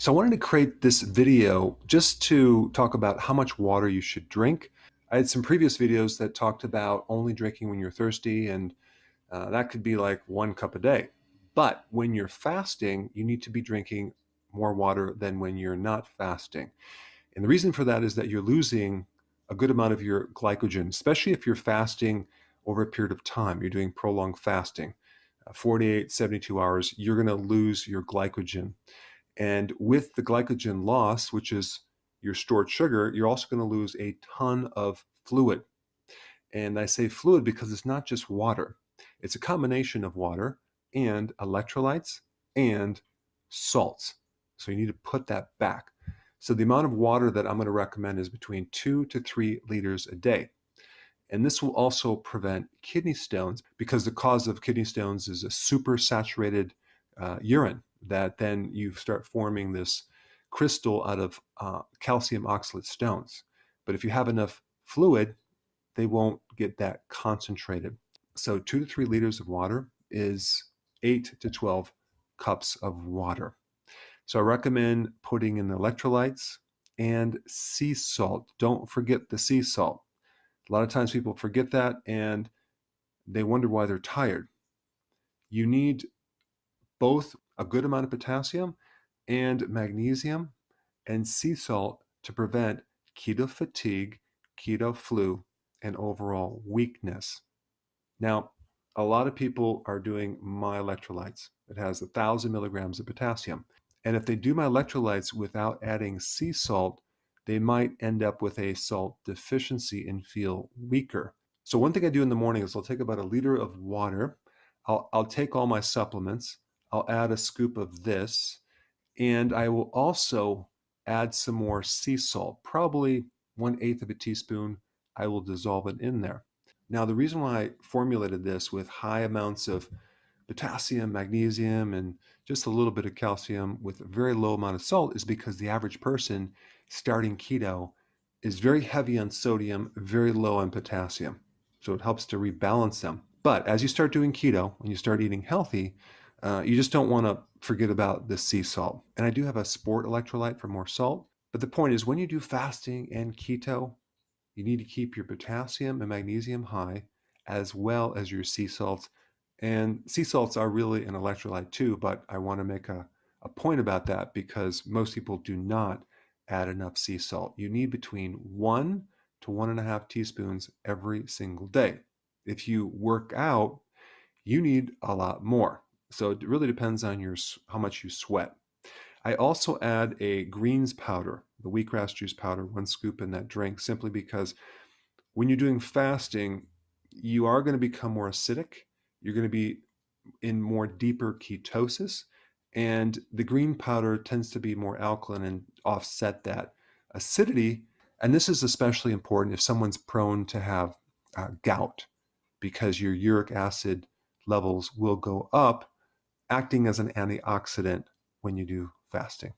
So I wanted to create this video just to talk about how much water you should drink. I had some previous videos that talked about only drinking when you're thirsty, and that could be like 1 cup a day. But when you're fasting, you need to be drinking more water than when you're not fasting. And the reason for that is that you're losing a good amount of your glycogen, especially if you're fasting over a period of time. You're doing prolonged fasting, 48, 72 hours, you're going to lose your glycogen. And with the glycogen loss, which is your stored sugar, you're also going to lose a ton of fluid. And I say fluid because it's not just water. It's a combination of water and electrolytes and salts. So you need to put that back. So the amount of water that I'm going to recommend is between 2 to 3 liters a day. And this will also prevent kidney stones because the cause of kidney stones is a supersaturated urine that then you start forming this crystal out of calcium oxalate stones. But if you have enough fluid, they won't get that concentrated. So 2 to 3 liters of water is 8 to 12 cups of water. So I recommend putting in electrolytes and sea salt. Don't forget the sea salt. A lot of times people forget that and they wonder why they're tired. You need both a good amount of potassium and magnesium and sea salt to prevent keto fatigue, keto flu, and overall weakness. Now, a lot of people are doing my electrolytes. It has 1,000 milligrams of potassium. And if they do my electrolytes without adding sea salt, they might end up with a salt deficiency and feel weaker. So one thing I do in the morning is I'll take about a liter of water. I'll take all my supplements. I'll add a scoop of this, and I will also add some more sea salt, probably 1/8 of a teaspoon. I will dissolve it in there. Now, the reason why I formulated this with high amounts of potassium, magnesium, and just a little bit of calcium with a very low amount of salt is because the average person starting keto is very heavy on sodium, very low on potassium. So it helps to rebalance them. But as you start doing keto, when you start eating healthy, you just don't want to forget about the sea salt. And I do have a sport electrolyte for more salt. But the point is, when you do fasting and keto, you need to keep your potassium and magnesium high, as well as your sea salts. And sea salts are really an electrolyte too, but I want to make a point about that because most people do not add enough sea salt. You need between 1 to 1.5 teaspoons every single day. If you work out, you need a lot more. So it really depends on how much you sweat. I also add a greens powder, the wheatgrass juice powder, 1 scoop in that drink, simply because when you're doing fasting, you are going to become more acidic. You're going to be in more deeper ketosis. And the green powder tends to be more alkaline and offset that acidity. And this is especially important if someone's prone to have gout, because your uric acid levels will go up, acting as an antioxidant when you do fasting.